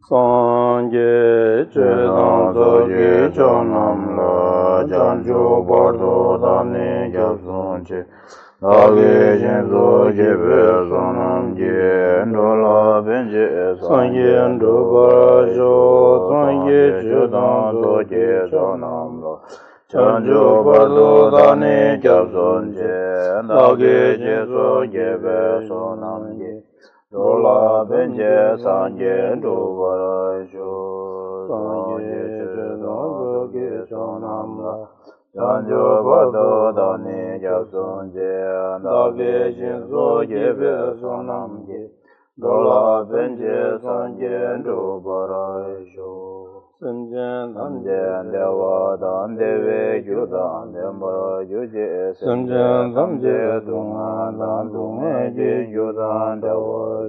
Sanje Chedan Sogi Chonamla Janjo Bardo Dani Gyabsunche Dagi Jinzo Jebe Sonamje Ndola Benje Sanje Ndobarajo Sanje Chedan Sogi Chonamla Janjo Bardo Dani Gyabsunche Dagi Jinzo Jebe Sonamje Dola benje sanje dovarajo sanje chedo ge sonamla sanjo bado dani jasonje dage jinzo gebe sonamje dola benje sanje dovarajo Sanjan Damje Dewa Dandeve Judan Dembara Juje Sanjan Damje Dunga Dandunga Je Judan Dewa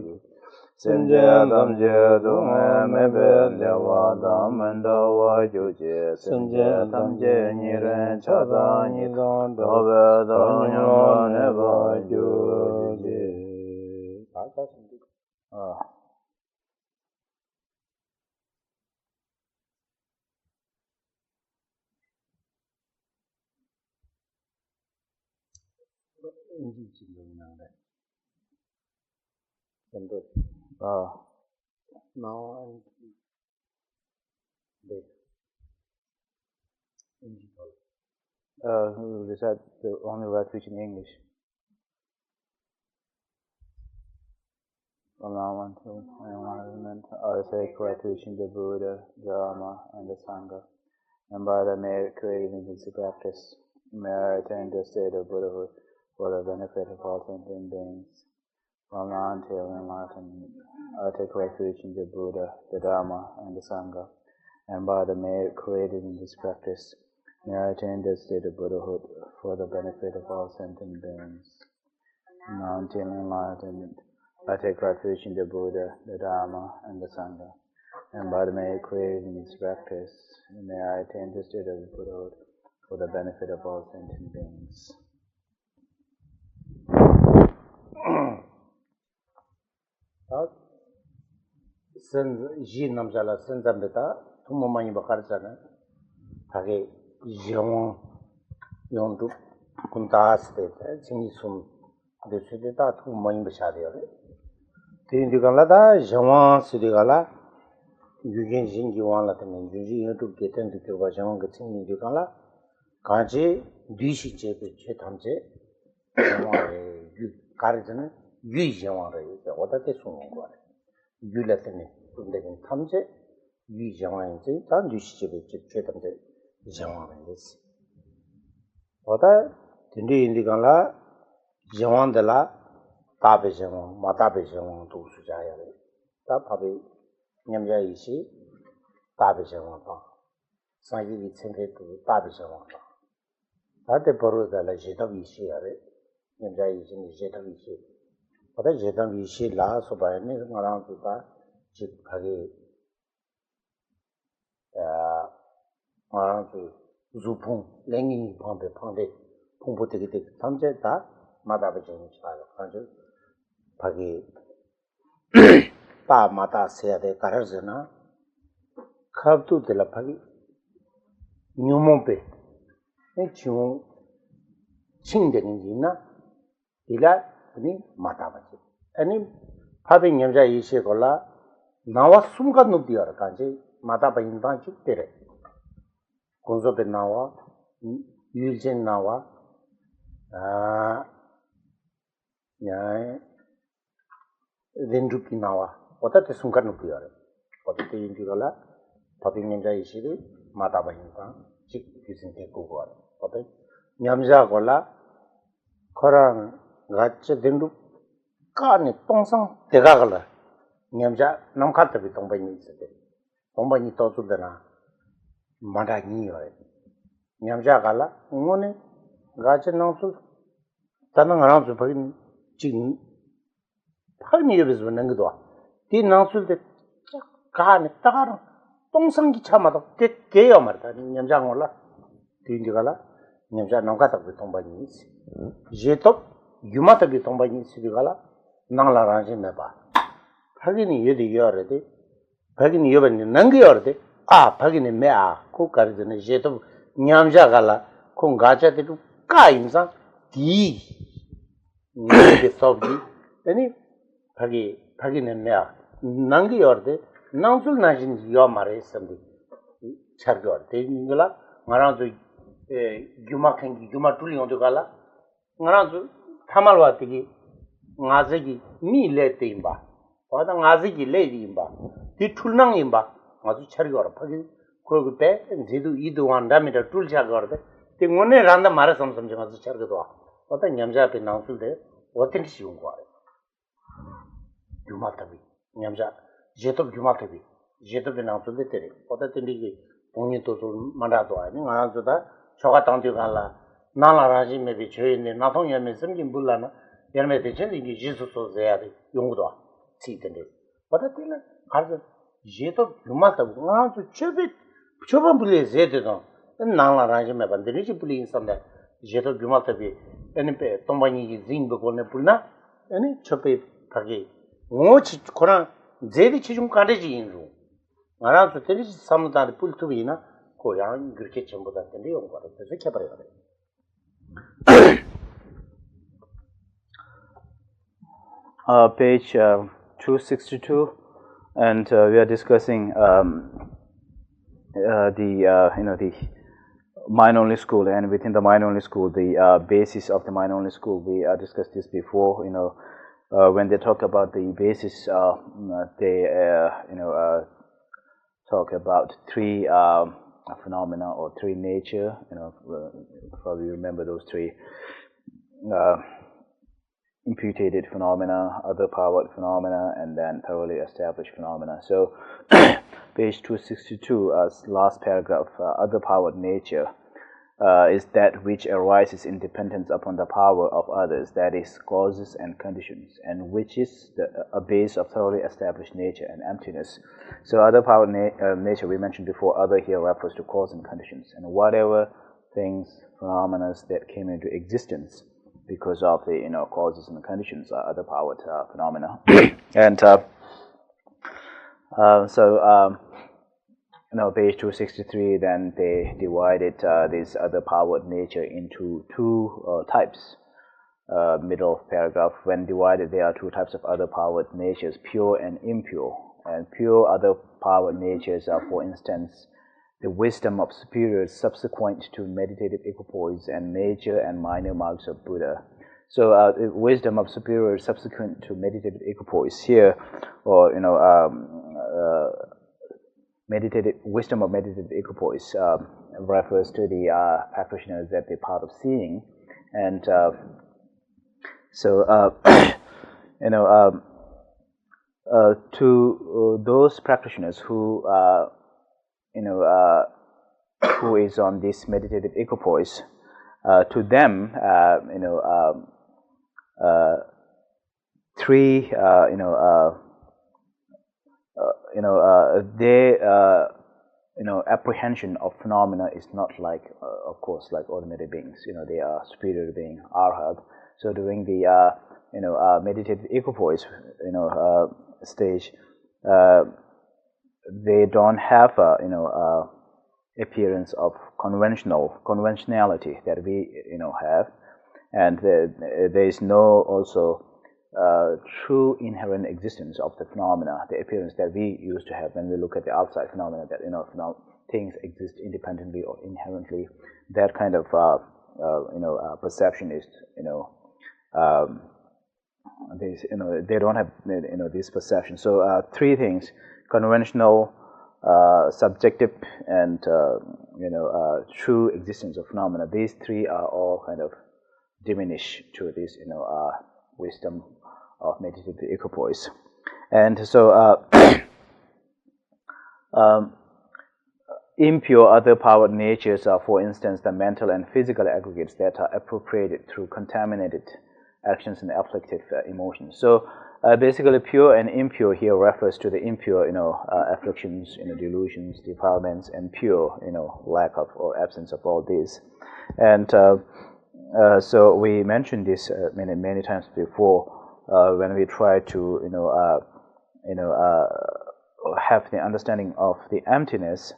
Sanjan Damje Dunga Mebe Dewa Damandawa Juje Sanjan Damje Niren Chada Nidan Dove Danyama Neva Juje Now and this. Is that the only way to teach in English? From now on to enlightenment, I say correct teaching the Buddha, the Dharma, and the Sangha, and by the merit created in this practice, may I attain the state of Buddhahood for the benefit of all sentient beings. From now until enlightenment, I take refuge in the Buddha, the Dharma, and the Sangha, and by the merit created in this practice, may I attain the state of Buddhahood for the benefit of all sentient beings. From now until enlightenment, I take refuge in the Buddha, the Dharma, and the Sangha, and by the merit created in this practice, may I attain the state of Buddhahood for the benefit of all sentient beings. Ji namjala senzambeta tumomani bakarjana thage jewon yondu kuntas de chini sum de sedeta tumomani bashade yore tin digala da jewon sidigala yugen jingi wala tene yuji yotu geten de ba jewon ge chini digala kaje dishi chebe che thamje jewon yu karjana yu jewon re oda te sumo gore 유라테네 근데는 탐제 위 정황인지 단 유시집에 최담제 정황인지 어다 딘디 인디간라 정황들라 다베 정황 마다베 정황 도수자야 다 밥이 냠자 이시 다베 정황 봐 사기기 생태도 다베 정황 봐 다데 버로달라 제답 이시야래 냠자 이시니 제답 이시 어때 제단 위시 라서 봐야네 말하는 거다 즉 가게 말하는 그 주풍 랭이 방배 방배 풍부되게 되 삼제다 마다버지는 잘 아주 가게 다 마다 세야 돼 가르잖아 갑도 될라 파기 뇽몬배 중 친되는 지나 이라 아니 마다바지 아니 밥이 냠자 이시에 걸라 나와 숨간 놈디야 간지 마다바인단 죽대래 곤조베 나와 유일젠 나와 야 렌주키 나와 어떻게 숨간 놈디야 어떻게 인디걸라 밥이 냠자 이시리 마다바인단 직 비신테 고고 어때 냠자 걸라 거랑 같이 된도 까니 똥상 대가갈라 냠자 남카트비 동반이 있었대 동반이 떠주더나 마다니요 냠자 갈라 응원에 같이 나서 다는 알아서 버린 지금 파니 예비스 는거도 디 나서때 까니 따가로 똥상기 참아도 개요 말다 냠자 몰라 디인지 갈라 냠자 남카트비 동반이 있어 제톱 유마타비 동반이 시리가라 나라랑지 메바 하기니 예디 여래데 Pagini Yoban Nangiorde, Pagini Mea, Cookers and a jet of Nyamjagala, Congaja to Kainza, D. The Sobji, any Pagin and Mea, Nangiorde, Nansul Najin Yomare, something. Chargor, Tingula, Maranzu Jumakan, Jumatuli on the Gala, Maranzu, Tamalwatigi, Nazigi, me let imba, or the Nazigi lady imba, the Tulnang imba, was Chargor, Pagi, Krogupe, and Zidu Idu and Damita Tulchagorde, the one ran the marathon from Jamazu Chargador, what the Yamja Pinansul there, what things you inquire. Jumatabi, Yamja, Jet of Jumatabi, Jet of Pinansul the Terry, what the Tindi. Only to Mandado, I think I answer that. Chogatantigala, Nala Raji may be trained in nothing Yamism in Bulana, Yametichen, Jesus was there, Yungdo, see the day. But I think as a jet of Jumata, want to chip it, Chobabuli Zeton, and Nala Raji may have the rich police on that jet of Jumata be any pair, Tombani Zing Bukona, any chope Pagi. Watch Koran, Zedi Chum Kadaji in room. Around to finish some of the pull to Vina, Koyan, Gricham, but the Leon got it. Page 262, and we are discussing the mind-only school, and within the mind-only school, the basis of the mind-only school. We discussed this before. When they talk about the basis, they talk about three phenomena or three nature. Probably remember those three: imputed phenomena, other powered phenomena, and then thoroughly established phenomena. So, page 262, last paragraph, other powered nature is that which arises in dependence upon the power of others, that is, causes and conditions, and which is a base of thoroughly established nature and emptiness. So other powered nature, we mentioned before, other here refers to cause and conditions, and whatever things, phenomena that came into existence because of the causes and conditions are other powered phenomena. And page 263, then they divided this other powered nature into two types. Middle paragraph, when divided, there are two types of other powered natures, pure and impure. And pure other powered natures are, for instance, the wisdom of superiors subsequent to meditative equipoise and major and minor marks of Buddha. So the wisdom of superiors subsequent to meditative equipoise here, or wisdom of meditative equipoise refers to the practitioners at the path of seeing, and to those practitioners who who is on this meditative equipoise, to them three their apprehension of phenomena is not like, of course, like ordinary beings. They are superior being, arhat. So during the meditative equipoise stage, they don't have appearance of conventionality that we have, and there is no also true inherent existence of the phenomena, the appearance that we used to have when we look at the outside phenomena, that things exist independently or inherently. That kind of perception is they don't have this perception. So three things: conventional, subjective, and true existence of phenomena. These three are all kind of diminished to this wisdom of meditative equipoise. And so impure other powered natures are, for instance, the mental and physical aggregates that are appropriated through contaminated actions and afflictive emotions. So basically, pure and impure here refers to the impure afflictions, delusions, defilements, and pure lack of or absence of all these. And so we mentioned this many times before when we try to have the understanding of the emptiness,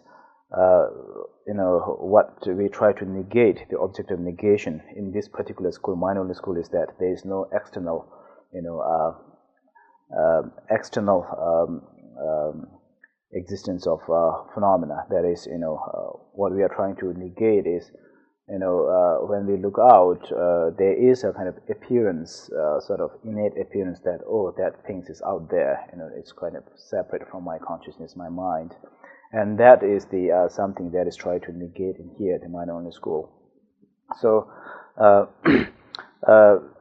what we try to negate, the object of negation in this particular school, mind-only school, is that there is no external, existence of phenomena. That is, what we are trying to negate is, when we look out, there is a kind of appearance, sort of innate appearance that, oh, that thing is out there. It's kind of separate from my consciousness, my mind, and that is the something that is tried to negate in here at the mind-only school. So,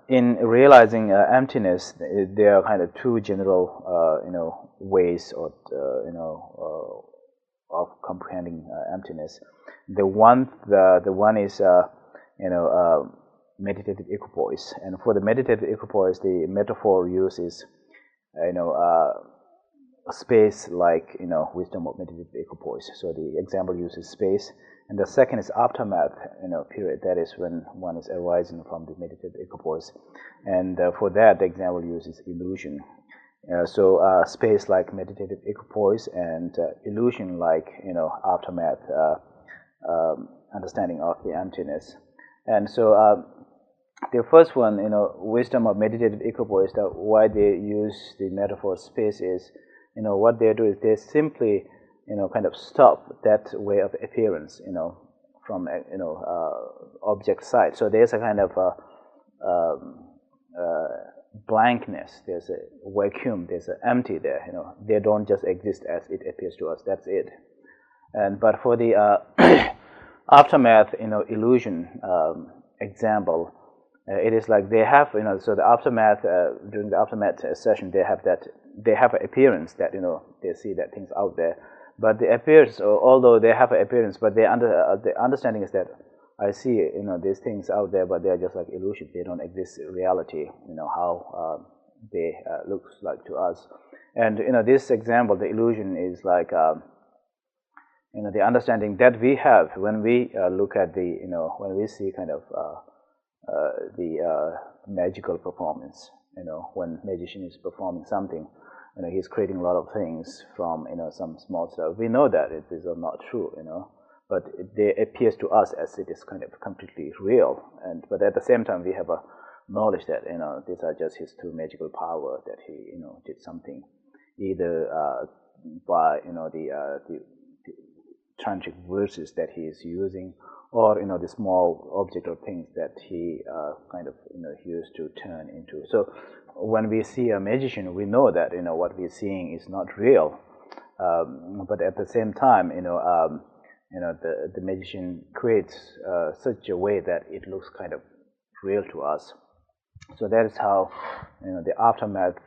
in realizing emptiness, there are kind of two general, ways of, of comprehending emptiness. The one is, meditative equipoise, and for the meditative equipoise, the metaphor uses, space, like wisdom of meditative equipoise. So the example uses space, and the second is aftermath, period. That is when one is arising from the meditative equipoise, and for that, the example uses illusion. So space like meditative equipoise, and illusion like aftermath, understanding of the emptiness. And so the first one, wisdom of meditative equipoise, that why they use the metaphor space is, what they do is they simply, kind of stop that way of appearance, from object side. So there's a kind of blankness, there's a vacuum, there's an empty there. They don't just exist as it appears to us. That's it. And but for the aftermath, illusion example, it is like they have, so the aftermath, during the aftermath session, they have an appearance that they see that things out there, but the appearance, although they have an appearance, but the understanding is that I see these things out there, but they are just like illusions. They don't exist in reality. How they looks like to us. And this example, the illusion is like the understanding that we have when we look at the when we see kind of the magical performance. When magician is performing something, he's creating a lot of things from some small stuff. We know that it is not true, but it appears to us as it is kind of completely real. But at the same time, we have a knowledge that these are just his two magical power, that he did something either by the tantric verses that he is using, or the small object or things that he kind of used to turn into. So when we see a magician, we know that what we're seeing is not real, but at the same time, the magician creates such a way that it looks kind of real to us. So that is how the aftermath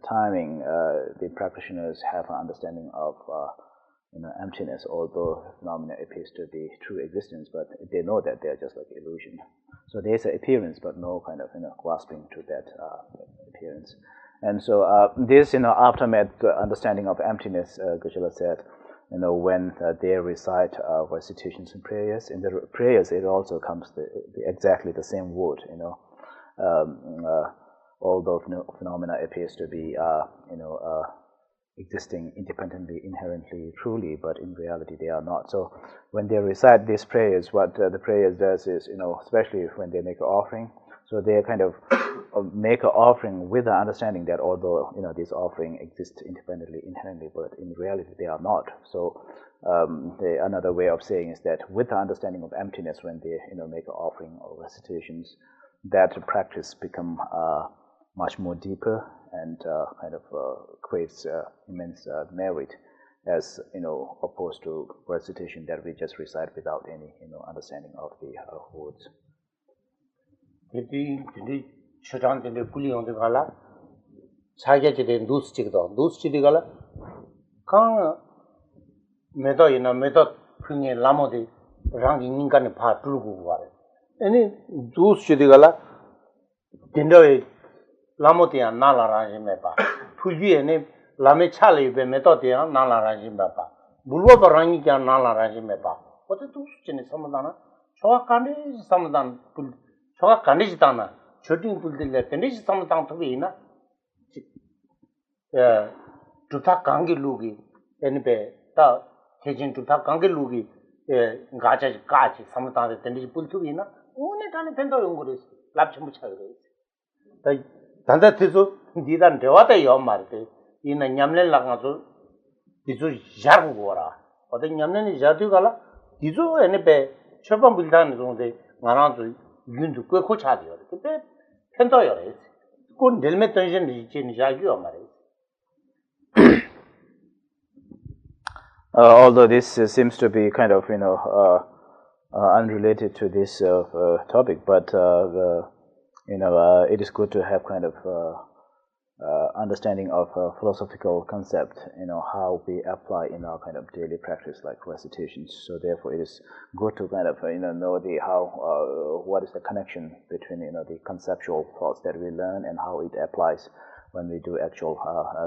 timing, the practitioners have an understanding of emptiness, although phenomena appears to be true existence, but they know that they are just like illusion. So there's an appearance, but no kind of grasping to that appearance. And so this aftermath understanding of emptiness, Geshe-la said, when they recite recitations and prayers. In the prayers, it also comes exactly the same word. Although phenomena appears to be existing independently, inherently, truly, but in reality they are not. So when they recite these prayers, what the prayers does is, especially when they make an offering, so they kind of make an offering with the understanding that although this offering exists independently, inherently, but in reality they are not. So another way of saying is that with the understanding of emptiness, when they make an offering or recitations, that practice become much more deeper and kind of creates immense merit, as opposed to recitation that we just recite without any understanding of the words. 초장 때문에 불리용도 갈라 자기한테 누스치기도 누스치디 갈라 강 메더이나 메더 풍에 라모데 랑 인간에 봐 들고 가래 아니 누스치디 갈라 딘더에 라모데야 나라라지메 봐 풀위에네 라메 차레베 메더데야 나라라지메 봐 물로바랑이 자 나라라지메 봐 어때 누스치네 삼다나 저가 간데 삼단 저가 간데지다나 choting pulde tene samtang to ina juta kangi lugi anyway, the teaching to talk Kangalugi, Gacha, sometimes the tendency pull to be na, only tiny pendo unguris, Lapchamucha. The Tanda Tizu didn't do what a yomarte in a Yamlen Langazo, Tizu Jargora, or the Yamlen Jadugala, Tizu and a bay, Chopin Bildan on the Maranzu, Yundu Kuchadio, the Pentoyores, good delmetation in Jagu Maris. Although this seems to be kind of unrelated to this topic, but it is good to have kind of understanding of philosophical concept, how we apply in our kind of daily practice like recitations. So therefore, it is good to kind of know the how what is the connection between the conceptual thoughts that we learn and how it applies when we do actual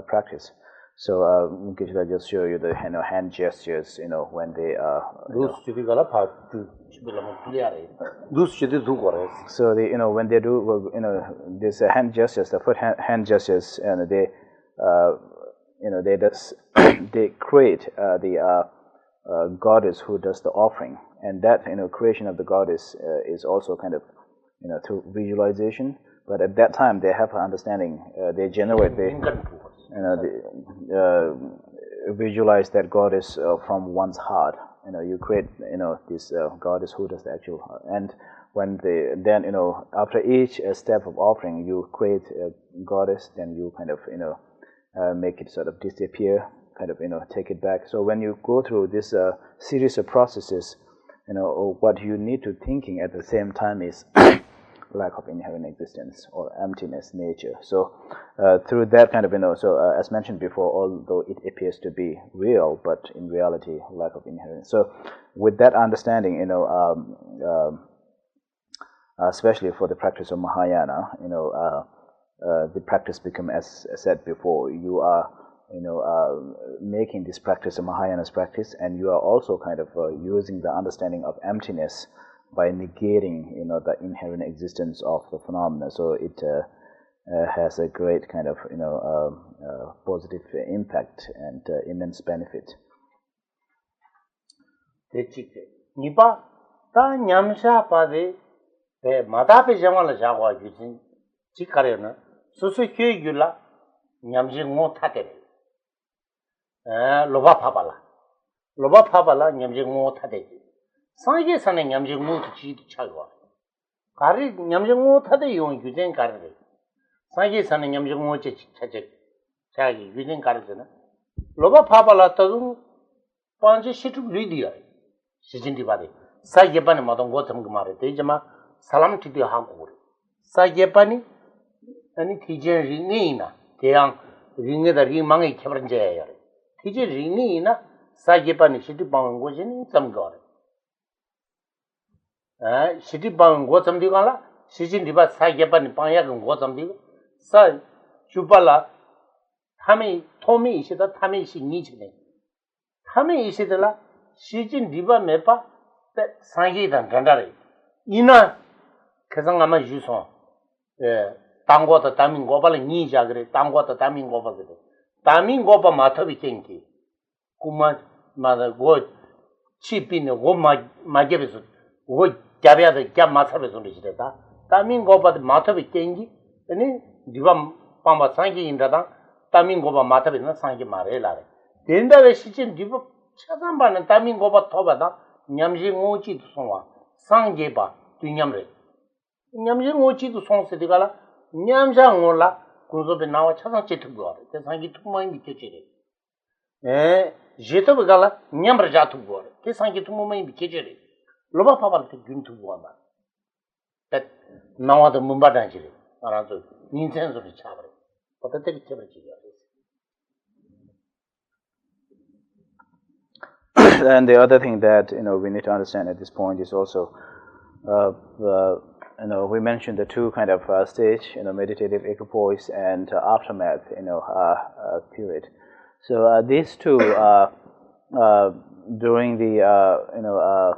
practice. So should I just show you the hand gestures, when they so the when they do this hand gestures, the foot hand gestures, and they they just they create the goddess who does the offering, and that creation of the goddess is also kind of through visualization. But at that time they have an understanding. They generate visualize that goddess from one's heart. You create this goddess who does the actual heart. And when they then after each step of offering, you create a goddess, then you kind of make it sort of disappear, kind of take it back. So when you go through this series of processes, what you need to thinking at the same time is lack of inherent existence or emptiness nature. So through that kind of as mentioned before, although it appears to be real, but in reality lack of inherence. So with that understanding, especially for the practice of Mahayana, the practice become, as said before, you are making this practice a Mahayana's practice, and you are also kind of using the understanding of emptiness by negating the inherent existence of the phenomena. So it has a great kind of positive impact and immense benefit. Nipa ta nyamsha pade mata pe jamala jagwa gyusin chikare na susu kye gyula nyamji ngo thate loba phabala nyamji ngo thate 상계 산에 냠지 모두 지도 차고 가리 냠지 모두 타대 용 규정 가르래 상계 산에 냠지 모두 차제 자기 규정 가르잖아 로바 파발라도 반지 시트 리디야 시진디 바데 사게반에 마동 고점 그 말에 되지마 살람 티디 하고 그래 사게반이 아니 티제 링이나 대양 링에다 링망이 켜버린제야 티제 링이나 사게반이 시트 방은 고진 점거 시티 방 고점디 가라 시진 리바 사게반이 방야근 고점디 사 주발라 타미 토미 이시다 타미 이시 니치네 타미 이시들라 시진 리바 메파 상게단 간다래 이나 그상 아마 유소 당고다 담인 고발을 니자 그래 당고다 담인 고발 그래 담인 고바 마터비 kenki kuma 마다 고 치피네 고 마게베서 고 갸비아데 갸 마서베 손리시다 담인 고바데 마터비 kenki 아니 디바 파마 상게 인다다 담인 고바 마터비나 상게 마레라래 된다베 시진 디바 차단바는 담인 고바 토바다 냠지 모치도 송와 상게바 뒤냠레 냠지 모치도 송세디가라 냠장 올라 고소베 나와 차상 찌트고 대상기 투모이 미케지레 제토베가라 냠르자 투고 대상기 투모이 미케지레 로바 파발테 균투고 마 나와도 문바단지레 알아서 인센소리 차버려 어떻게 쳐버리지 And the other thing that we need to understand at this point is also we mentioned the two kind of stage, meditative equipoise and aftermath, period. So these two during the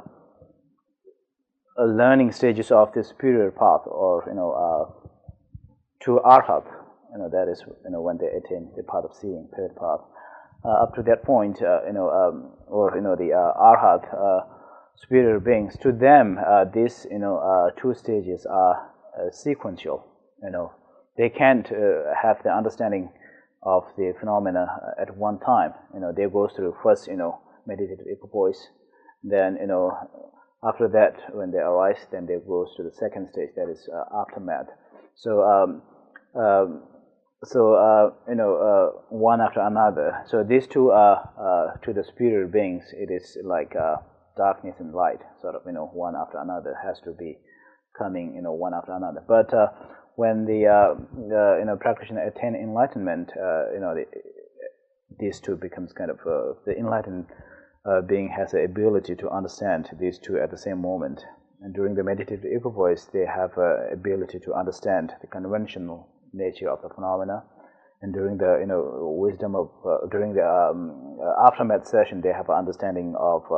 learning stages of this superior path, or to arhat, that is when they attain the path of seeing, third path. up to that point, or the arhat, superior beings, to them, these two stages are sequential. They can't have the understanding of the phenomena at one time. They go through first, meditative equipoise, then after that, when they arise, then they go to the second stage, that is aftermath. So one after another. So these two are to the superior beings. It is like darkness and light, sort of one after another has to be coming one after another. But when the practitioner attain enlightenment, these two becomes kind of the enlightened being has the ability to understand these two at the same moment. And during the meditative equipoise, they have ability to understand the conventional nature of the phenomena. And during the wisdom of during the aftermath session, they have an understanding of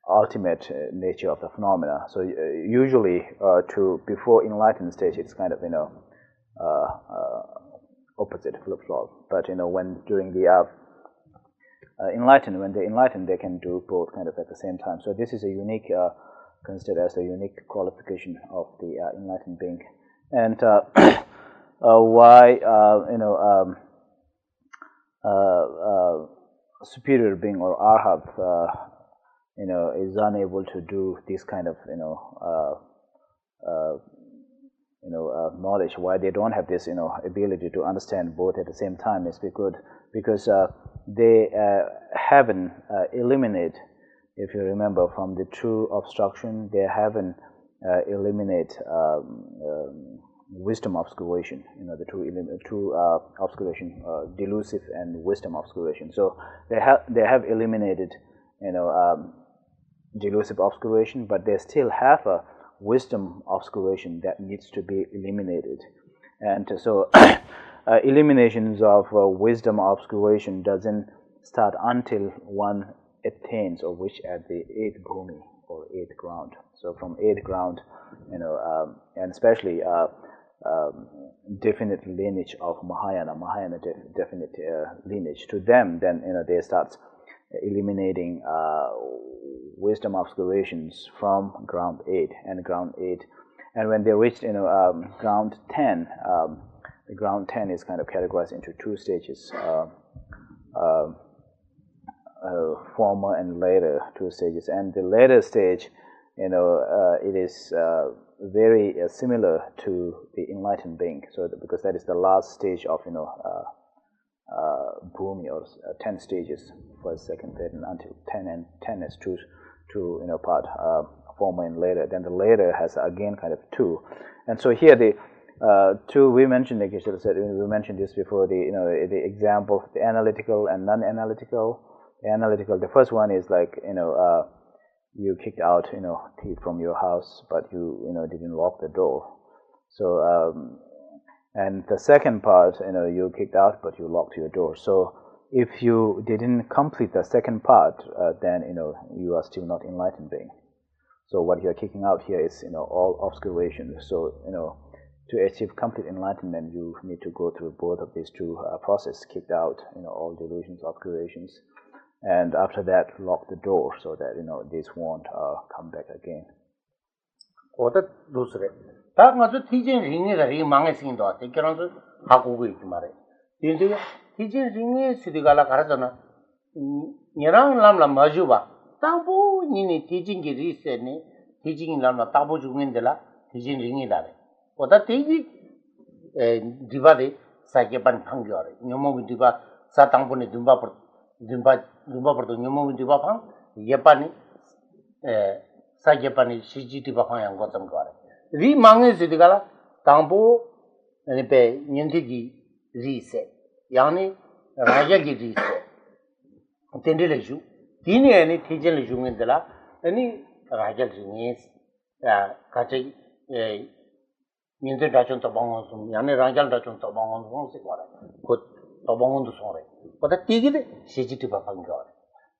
ultimate nature of the phenomena. So usually, to before enlightened stage, it's kind of opposite, flip-flop. But when during the when they enlighten, they can do both kind of at the same time. So this is a unique, considered as a unique qualification of the enlightened being. And why superior being or arhat is unable to do this kind of knowledge, why they don't have this ability to understand both at the same time, is because they haven't eliminated, if you remember from the true obstruction, they haven't eliminated wisdom obscuration, the true obscuration, delusive and wisdom obscuration. So they have eliminated delusive obscuration, but they still have a wisdom obscuration that needs to be eliminated. And so eliminations of wisdom obscuration doesn't start until one attains or reach at the 8th bhumi or 8th ground. So from 8th ground, and especially definite lineage of Mahayana definite lineage, to them, then they start eliminating wisdom obscurations from ground 8 and ground 8. And when they reach ground 10, the ground 10 is kind of categorized into two stages, former and later two stages. And the later stage, it is very similar to the enlightened being. So because that is the last stage of bhumi, or 10 stages, first, second, third, and until 10, and 10 is two part, former and later. Then the later has again kind of two, and so here the two we mentioned, like you should have said, we mentioned this before, the example, the analytical and non-analytical. The analytical, the first one is like you kicked out thief from your house, but you didn't lock the door. So and the second part, you kicked out, but you locked your door. So if you didn't complete the second part, then you are still not enlightened being. So what you are kicking out here is all obscuration. So to achieve complete enlightenment, you need to go through both of these two processes: kicked out all delusions, obscurations, and after that lock the door, so that this won't come back again. 어떤 루스래? 다 가서 티진 링이가 이 망했으니까 대결한서 하고 있지 말해. 근데 티진 링이 시디가라 가르잖아. 얘랑 남라 마주봐. 따보 니니 티진기 리세네. 티진이 남라 따보 중인데라. 티진 링이다래. 어다 티지 디바데 사게반 판겨래. 녀모기 디바 사탕분에 dumbaporto 녀모기 디바 판 예빠니 사게반이 시지디 바팡양 거점 거래. 리 망에 시디가라 당보 네베 년티기 리세. 야니 라야기 리세. 텐딜레주 디니에니 티젤레 중인데라 아니 라야기 리스 같이 년티 다촌 도방원 야니 라야기 다촌 도방원 송세 거래. 그 도방원도 송래. 어다 티기데 시지디 바팡 거래.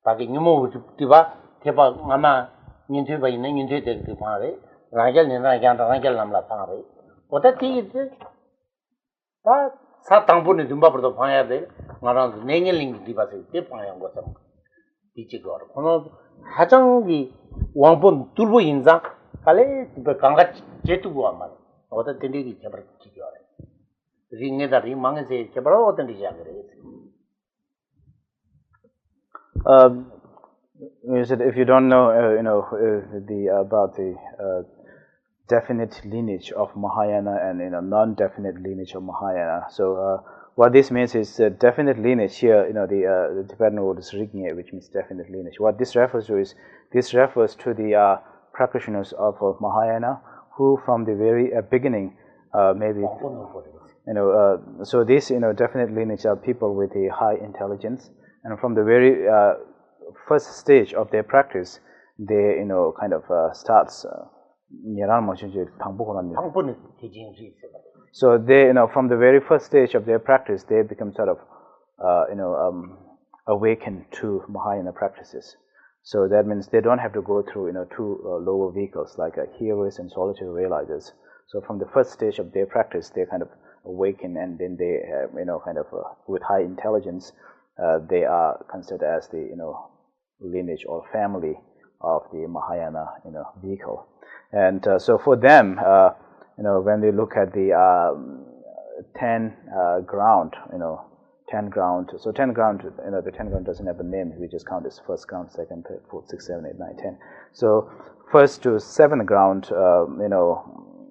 바기 녀모 디바 대바 아마 년티 바 있는 년티 되게 말해. 라야기 남라 방래. 어다 티기데 다 사탕분에 dumbaporto 방야 돼. 말하는 냉일링 디바세 대방향 것좀 뒤지고 그러나 하장기 왕본 둘보 인자 갈래 강가 제투고 아마 어떤 데리기 제발 지겨 링에다 링망에서 제발 어떤 데지 안 그래 You said if you don't know, about the definite lineage of Mahayana and non-definite lineage of Mahayana. So what this means is definite lineage here. The Tibetan word is Rigye, which means definite lineage. What this refers to is to the practitioners of Mahayana who, from the very beginning, so this definite lineage are people with a high intelligence, and from the very first stage of their practice, they starts. So they, from the very first stage of their practice, they become sort of, awakened to Mahayana practices. So that means they don't have to go through, two lower vehicles like hearers and solitary realizers. So from the first stage of their practice, they kind of awaken, and then they, with high intelligence, they are considered as the, lineage or family of the Mahayana, vehicle. And so for them, when we look at the 10 ground, 10 ground. So 10 ground, the 10 ground doesn't have a name. We just count as first ground, second, third, fourth, 6, 7, 8, 9, 10. So first to 7th ground,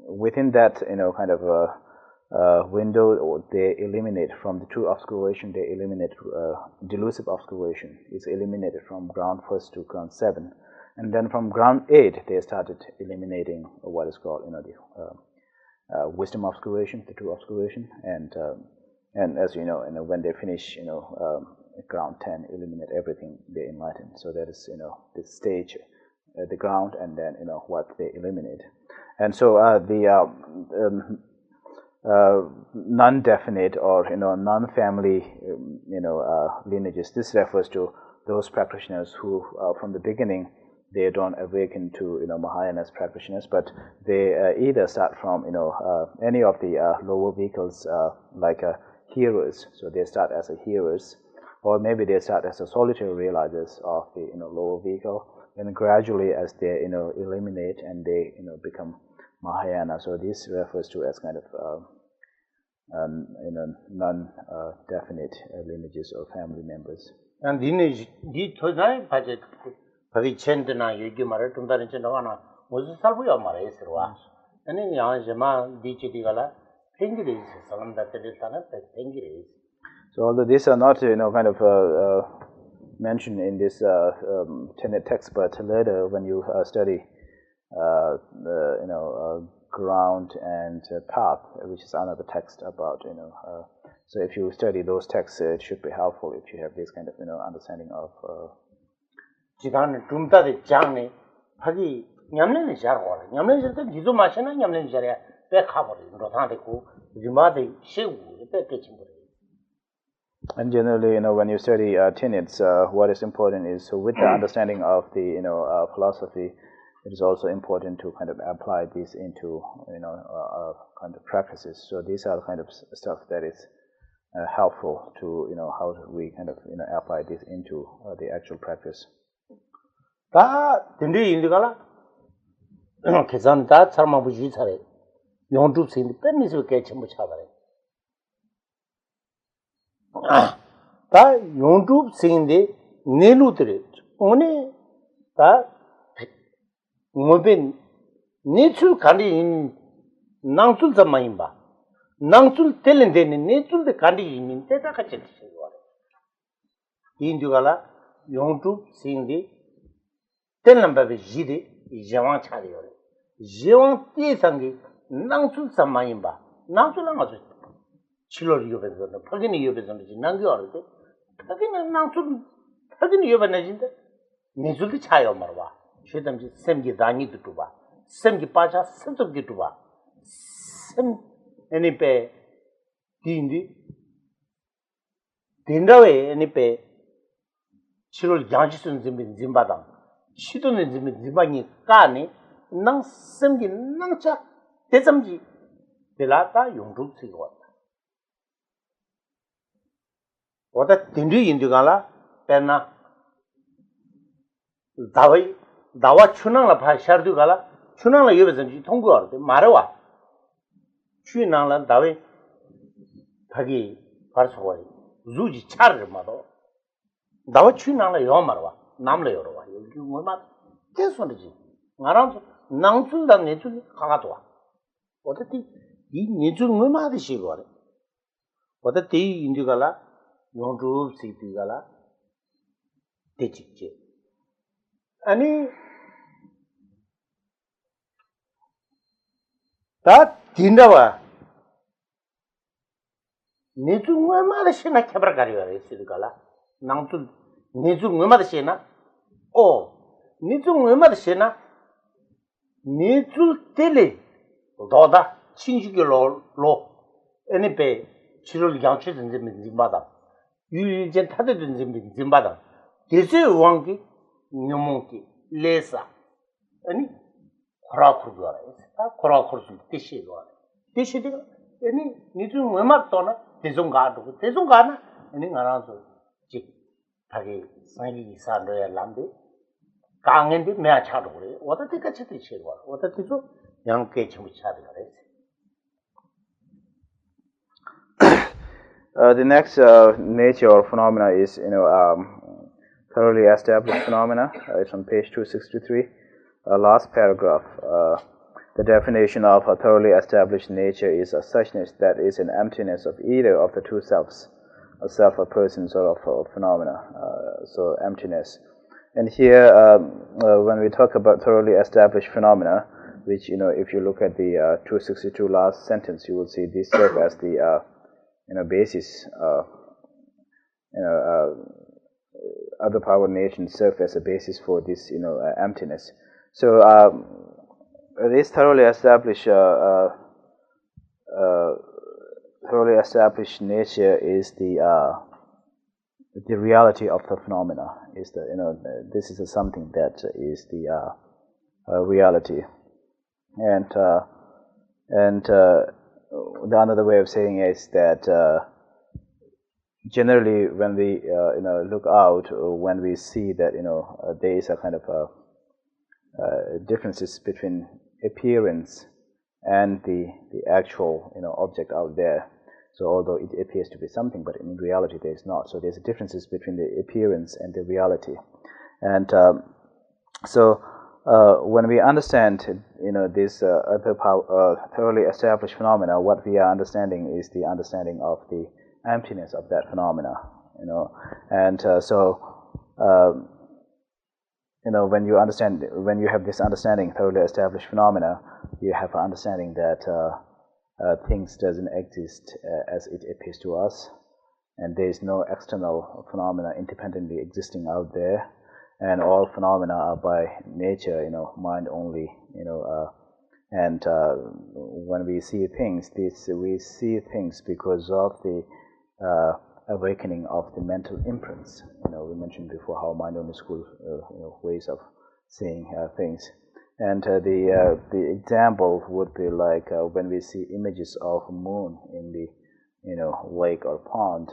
within that, window, they eliminate from the true obscuration. They eliminate delusive obscuration. It's eliminated from ground first to ground 7. And then from ground 8, they started eliminating what is called, the wisdom obscuration, the true obscuration, and as you know, when they finish, ground 10, eliminate everything, they enlighten. So that is, the stage, the ground, and then what they eliminate. And so the non-definite or non-family, lineages. This refers to those practitioners who, from the beginning, they don't awaken to Mahayana's practitioners, but they either start from any of the lower vehicles like hearers. So they start as hearers, or maybe they start as solitary realizers of the lower vehicle, and gradually as they eliminate and they become Mahayana. So this refers to as kind of non-definite lineages or family members. And lineage, the today budget. Pagi chendna yogi mara tumdarin chendwana mozu salbuya mara esirwa ani ya jama dichiti gala pengire salamda telitana pengire. So although these are not mentioned in this tenet text, but later when you study ground and path, which is another text about so if you study those texts, it should be helpful if you have this kind of understanding of 지단은 둠다의 장에 하기 냠내는 자고 냠내는 때 기도 마시나 냠내는 자리에 백하버리 로타되고 리마데 시우 백개친 거예요. And generally, when you study tenets, what is important is with the understanding of the philosophy, it is also important to kind of apply this into kind of practices. So these are the kind of stuff that is helpful to how we kind of apply this into the actual practice. 다 딘디 인디가라 계산 다 참마 부지 차례 용주 생이 빼면서 개체 못 차버려 다 용주 생인데 내루들이 오늘 다 뭐빈 내출 간이 낭출 잡마인 봐 낭출 텔렌데는 내출데 간이 있는 때다 같이 쓰고 인디가라 용주 생인데 텔람바베 지데 자왕 차리요. 자왕 띠상기 낭출 삼마인바. 낭출랑 아주 치료를 요베서 파기니 요베서 지난게 알았대. 파기는 낭출 파기니 요베나진데. 내줄이 차요 말봐. 쉐담지 셈기 다니도 두바. 셈기 빠자 셈속기 두바. 셈 애니페 디인디 딘다웨 애니페 치료를 양지선 짐바당. 시도는 지방이 까네 낭 sem기 낭차 대점지 데라다 용도 쓰고 왔다. oda tindri indugala penna dawa chunang la pha shardu gala chunang la yebe zanji thonggu arde marawa chunang la dawe phagi parso zuji char mado dawa chunang la yo marwa nam la yorwa yogi ngoma tesonji ngaram nangsul da netul khagatwa oda ti 이 니주 ngoma de shigore oda ti indugala yongru sigdigala techikje 아니 다 딘다와 니중외 마르시나 캐브라가리가 있으니까라 낭투 니중외 마르시나 오 니중외 마르시나 니줄 텔레 도다 친지결로 에니페 치료를 양치든 짐바다 유일전 타드든 짐바다 대세 왕기 녀몽기 레사 아니 코라쿠르가 다 코라쿠르스 티시가 티시디가 아니 니좀 외마도나 대종가나 아니 나라서 직 다기 상기 이산도야 람데 강엔디 매차도 그래 어떻게 같이 티시가 어떻게 좀 양께 좀 차도 그래 The next nature or phenomena is thoroughly established phenomena. It's on page 263, last paragraph. The definition of a thoroughly established nature is a suchness that is an emptiness of either of the two selves, a self, a person, or of a phenomena. So emptiness. And here, when we talk about thoroughly established phenomena, which if you look at the 262 last sentence, you will see this serve as the basis. Other power nations serve as a basis for this, emptiness. So this thoroughly established nature is the reality of the phenomena. Is the this is something that is the reality, and the another way of saying is that. Generally, when we look out, when we see that there is a kind of differences between appearance and the actual object out there. So although it appears to be something, but in reality there is not. So there's differences between the appearance and the reality, and so when we understand this other thoroughly established phenomena, what we are understanding is the understanding of the emptiness of that phenomena, and so when you have this understanding, thoroughly established phenomena, you have an understanding that things doesn't exist as it appears to us, and there is no external phenomena independently existing out there, and all phenomena are by nature, mind only, and when we see things, we see things because of the awakening of the mental imprints. We mentioned before how mind-only school ways of seeing things, and the example would be like when we see images of moon in the lake or pond.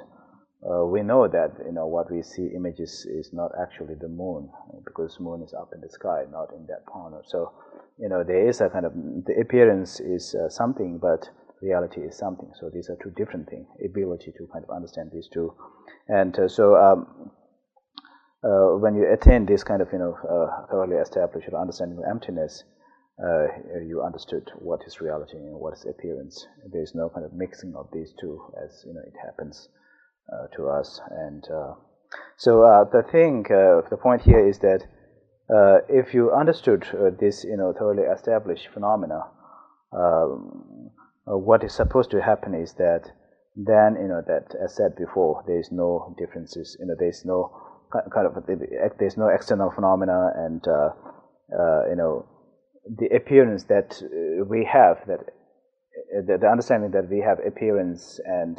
We know that what we see images is not actually the moon, because moon is up in the sky, not in that pond. So there is a kind of, the appearance is something, but reality is something. So these are two different things. Ability to kind of understand these two, and so when you attain this kind of thoroughly established understanding of emptiness, you understood what is reality and what is appearance. There is no kind of mixing of these two, as it happens to us. And so the point here is that if you understood this thoroughly established phenomena, what is supposed to happen is that then that, as said before, there is no differences. There is no kind of there's no external phenomena, and the appearance that we have, that the understanding that we have appearance and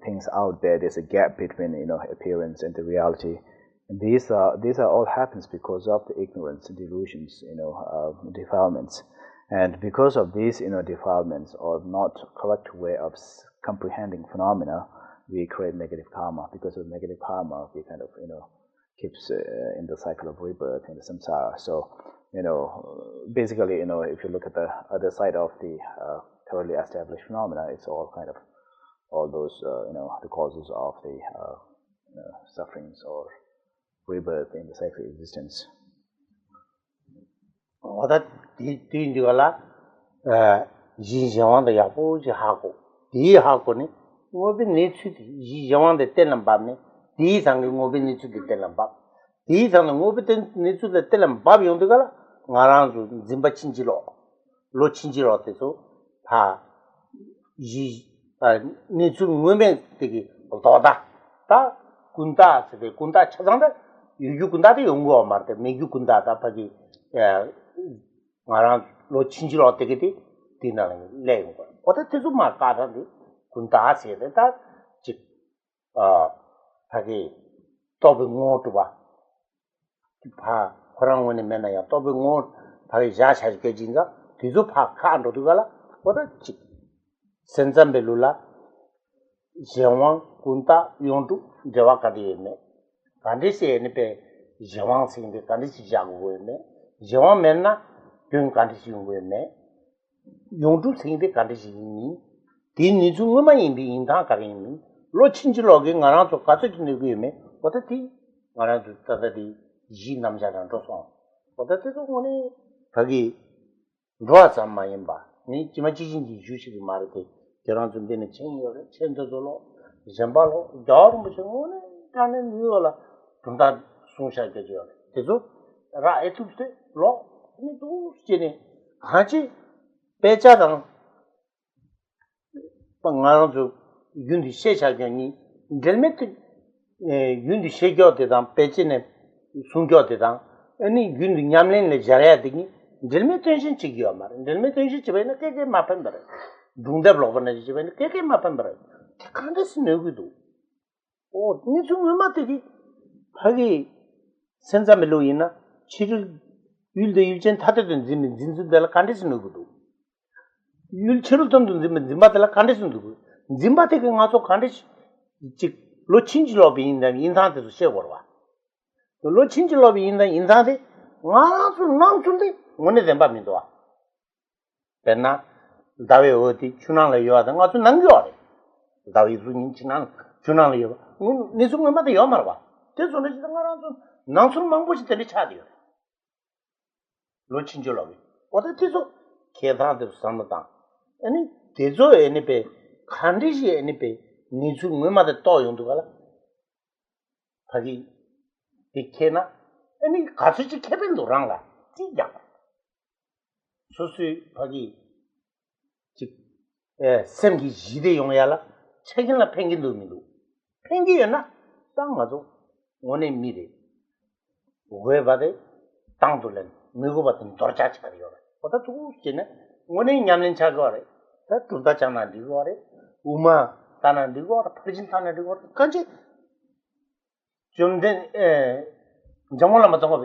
things out there. There's a gap between appearance and the reality. And these are all happens because of the ignorance, delusions, defilements. And because of these defilements or not correct way of comprehending phenomena, we create negative karma. Because of negative karma, we kind of, keeps in the cycle of rebirth in the samsara. So, basically, if you look at the other side of the thoroughly established phenomena, it's all kind of all those, the causes of the sufferings or rebirth in the cycle of existence. Oda di wala yin jawang da yapo ji hako di hako ni ngobi nechu di yin jawang de telam bab ni di sang ngobi nechu de telam bab di sang ngobi nechu de telam bab yong de gala ngarang su zimba chinji lo chinji lo te so pa yi nechu ngobe de gi doda ta kunta se de kunta chadang da yu kunta de yong go mar de me yu kunta ta pa ji ngarang lo chinji lo te gi dinang leng ko oda tesu ma ka da ni kunta se de ta ji ha gi to be ngo to ba pa khorang woni mena ya to be ngo pa gi ja cha ge jin ga tizu pa kha ndo du gala oda ji senzam be lula jewang kunta yondu dewa ka de ne kandi se ne pe jewang sing de kandi si ja go ne jewang menna pyung kandi si go ne 용두 생대 가르치니 디니 중만 인디 인다 가리니 로 친지로게 나라도 같이 되게면 어떻게 나라도 따다디 지 남자랑 도서 어떻게 오늘 거기 로아자 마임바 니 지마지진지 주시기 말게 결혼 좀 되는 친구를 천도도로 잠발로 다음 무슨 오늘 가는 이유라 돈다 송샤게 줘 그래서 라 에투스테 로 니도 지네 같이 배자당 방안으로 윤디 세차경이 델메트 윤디 세교대당 배진에 순교대당 아니 윤디 냠lenle 잘해야 되니 델메트 텐션 치기야 말 델메트 텐션 집에는 깨게 마판더라 둥대 블로그는 집에는 깨게 마판더라 간데스 내고도 니좀 얼마되기 하기 센자멜로이나 치를 율대 일전 타되던 진진들 간데스 내고도 율체를 던든 짐바들 간데스 누구 짐바테가 가서 간데스 즉 로친지로비 인단 인상에서 세워라 로친지로비 인단 인상에 와서 나온데 원에 된바 민도와 배나 다외 어디 추나를 요하던 가서 남겨래 다외 주인 지난 추나를 요 니송마다 요 말봐 대소는 지금 가라서 나술 망보시 때리 차디요 로친지로비 어디서 계산도 삼다 아니 대조 에네베 칸디시 에네베 니주 뭐마다 또 용도가라 자기 이케나 아니 가수지 캐빈도 랑라 진짜 소수 자기 즉에 생기 지대 용야라 책임나 펭귄도 미도 펭귄이나 땅 가서 원에 미래 왜 받에 땅돌래 누구 받든 dor자치 가리요 어다 두고 있네 원에 냠는 차거래 다 둘다 장난 리고래 우마 ताना दिगो और फरिजिन ताना दिगो कंचे जुमदेन जमोला मतंगो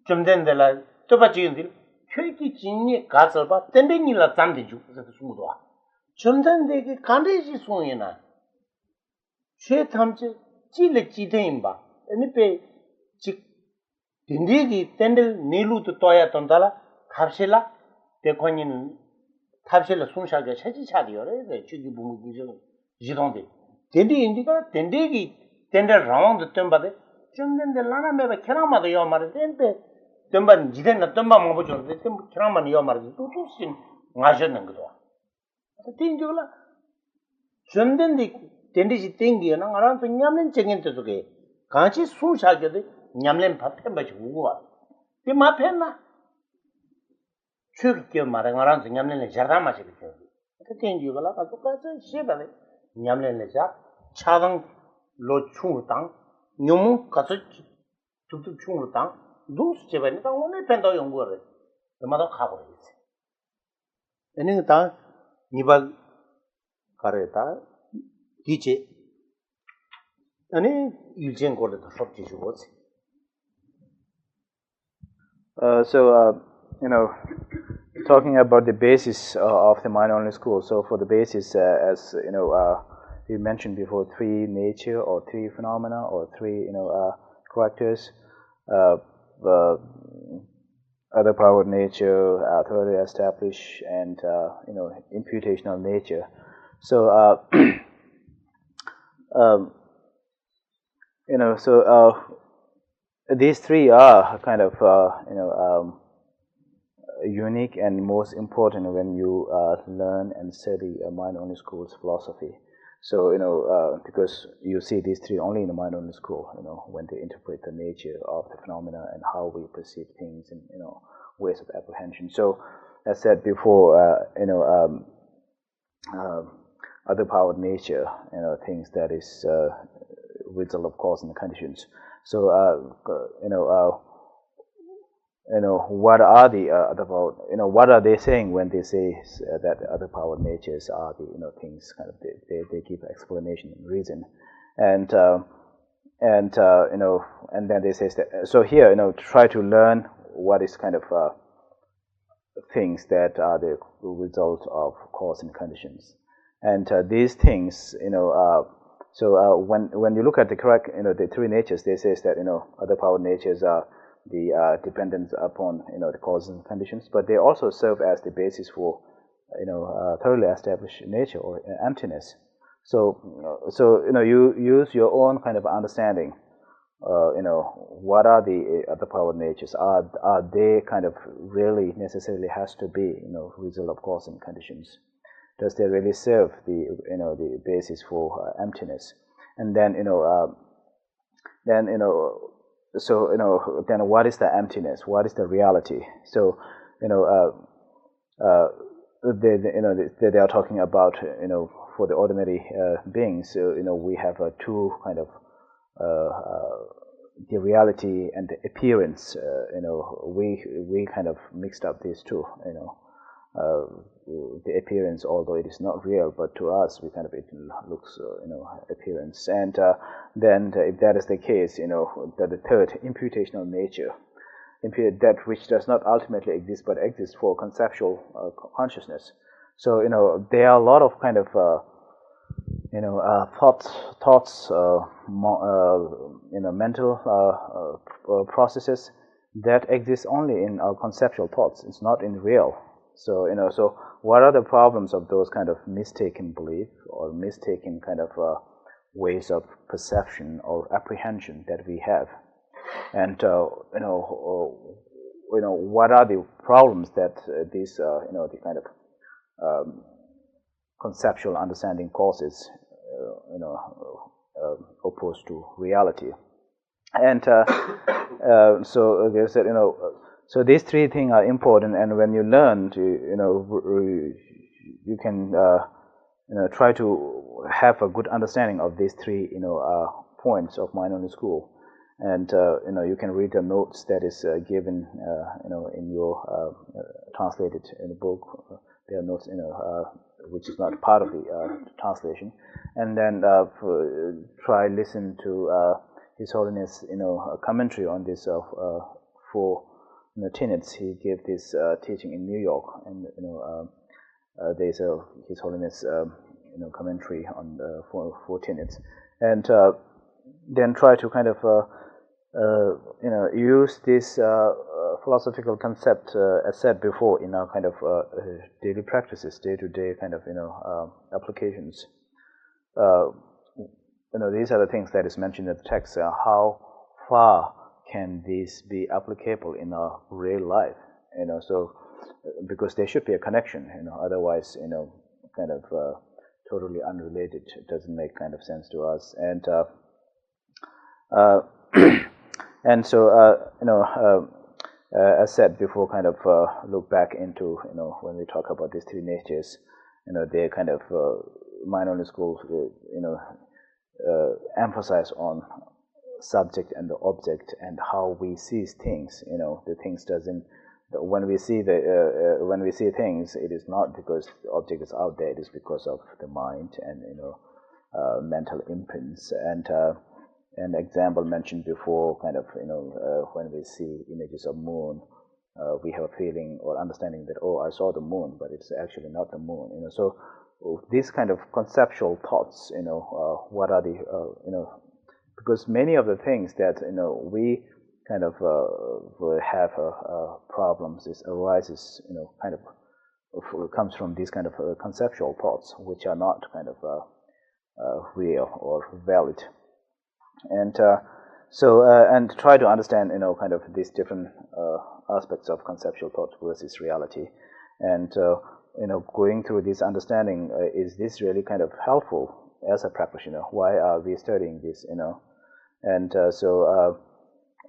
जुमदेन देला तोबाजि인들 쾌기 진이 가서 봐 땡땡이라 잠데 주서 숨도 와 जुमदेन데게 간데지 송이나 최탐지 찌르 찌대임 봐 에니페 직 딘디기 땡들 네루도 떠야 돈달라 갑실라 대권인 탑실라 숨샤게 체지차디요래 주기 부무 기준 지동데 덴디 인디가 덴데기 덴데 라운드 템바데 쭝덴데 라나메바 캐나마도 요 말데 덴데 템반 지덴나 템바 먹어줘 템 캐나마니 요 말데 또또신 가셔는 거도 띵줄라 쭝덴데 덴디지 띵기나 나랑 냠는 쟁인 때속에 같이 숨샤게데 냠len 밥해 마시 오고 와. 이 마페나 추르게 말랑아랑 냠len 자라 마시 비켜. 그때 이거라 가서 가서 시바네. 냠len 자 차당 로 충당 뇽 가서 뚝뚝 충당 누스 제바니 다 오늘 펜도 연구를. 얼마나 가 버렸어. 얘는 다 니발 가래다 디제 아니 일전 거를 더 섭지 주고지. Talking about the basis of the mind-only school. So for the basis, as we mentioned before 3 nature or 3 phenomena or 3 characters. Other powered nature, thoroughly established, and imputational nature. So these 3 are kind of unique and most important when you learn and study a mind-only school's philosophy. So because you see these 3 only in the mind-only school, when they interpret the nature of the phenomena and how we perceive things and ways of apprehension. So, as said before, other powered nature, things that is result of cause and conditions. So, what are the other power? What are they saying when they say that other powered natures are the things kind of they give explanation and reason, and then they say that. So here try to learn what is kind of things that are the result of cause and conditions, and these things so when you look at the correct the 3 natures, they say that other powered natures are the dependence upon the causes and conditions, but they also serve as the basis for thoroughly established nature or emptiness. So you use your own kind of understanding. What are the other powered natures? Are they kind of really necessarily has to be result of cause and conditions? Does they really serve the the basis for emptiness? And then so then what is the emptiness? What is the reality? So they are talking about for the ordinary beings. So we have 2 kind of the reality and the appearance. We kind of mixed up these 2. The appearance, although it is not real, but to us, we kind of it looks, appearance. And then, if that is the case, the 3rd, imputational nature, that which does not ultimately exist, but exists for conceptual consciousness. So, there are a lot of kind of, thoughts, mental processes that exist only in our conceptual thoughts. It's not in real. So so what are the problems of those kind of mistaken belief or mistaken kind of ways of perception or apprehension that we have, and what are the problems that these the kind of conceptual understanding causes, opposed to reality, and so they said so these 3 things are important, and when you learn to, you can, try to have a good understanding of these 3, points of mind-only school, and you can read the notes that is given, in your translated in the book. There are notes, which is not part of the translation, and then try listen to His Holiness, commentary on this 4. Tenets. He gave this teaching in New York, and there's His Holiness commentary on 4 tenets, and then try to kind of use this philosophical concept as said before in our kind of daily practices, day-to-day kind of applications. These are the things that is mentioned in the text. How far can these be applicable in our real life? So because there should be a connection. Otherwise, kind of totally unrelated. It doesn't make kind of sense to us. And and so as said before, kind of look back into when we talk about these 3 natures. They kind of mind-only schools emphasize on subject and the object and how we see things. The things doesn't. When we see things, it is not because the object is out there. It is because of the mind and mental imprints. And an example mentioned before, kind of when we see images of moon, we have a feeling or understanding that I saw the moon, but it's actually not the moon. So these kind of conceptual thoughts, what are the, because many of the things that, we kind of will have problems, arises, kind of, comes from these kind of conceptual thoughts, which are not kind of real or valid. And and try to understand, kind of these different aspects of conceptual thought versus reality. And, going through this understanding, is this really kind of helpful as a practitioner? Why are we studying this, And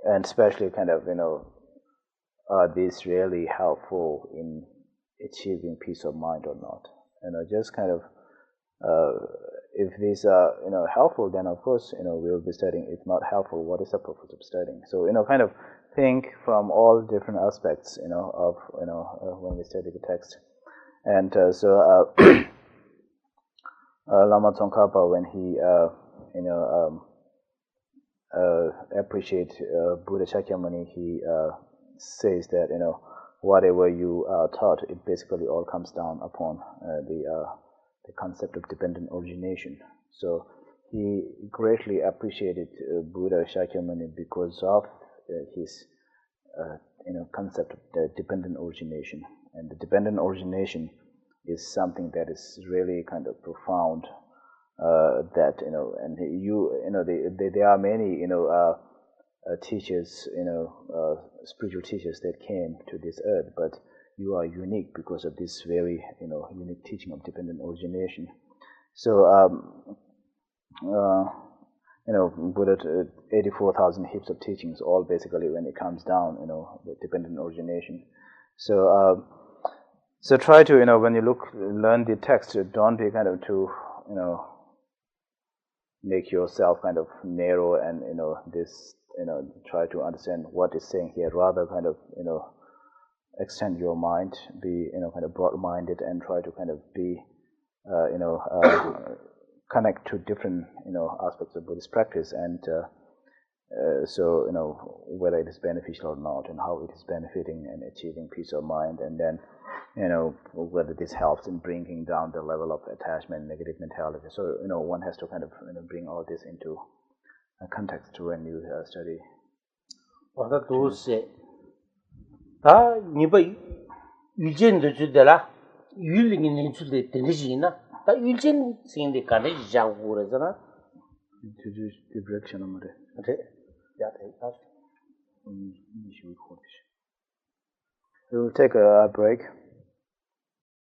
and especially kind of, are these really helpful in achieving peace of mind or not? Just kind of, if these are, helpful, then of course, we'll be studying. If not helpful, what is the purpose of studying? So, kind of think from all different aspects, of, when we study the text. And Lama Tsongkhapa, when he, appreciate Buddha Shakyamuni, he says that, whatever you are taught, it basically all comes down upon the concept of dependent origination. So he greatly appreciated Buddha Shakyamuni because of his concept of the dependent origination. And the dependent origination is something that is really kind of profound. That and there are many teachers, spiritual teachers that came to this earth, but you are unique because of this very unique teaching of dependent origination. So Buddha 84,000 heaps of teachings, all basically when it comes down, the dependent origination. So so try to when you learn the text, don't be kind of too make yourself kind of narrow and this try to understand what it's saying here, rather kind of extend your mind, be kind of broad-minded, and try to kind of be connect to different aspects of Buddhist practice, and so whether it is beneficial or not, and how it is benefiting and achieving peace of mind, and then whether this helps in bringing down the level of attachment, negative mentality. So one has to kind of bring all this into a context when you study. What do say? Ah, niba yuljen de judela, yuling in the tenizina. That yuljen sing the kind of jawurazana. Introduce the direction of it. Okay. Yeah, We will take a break.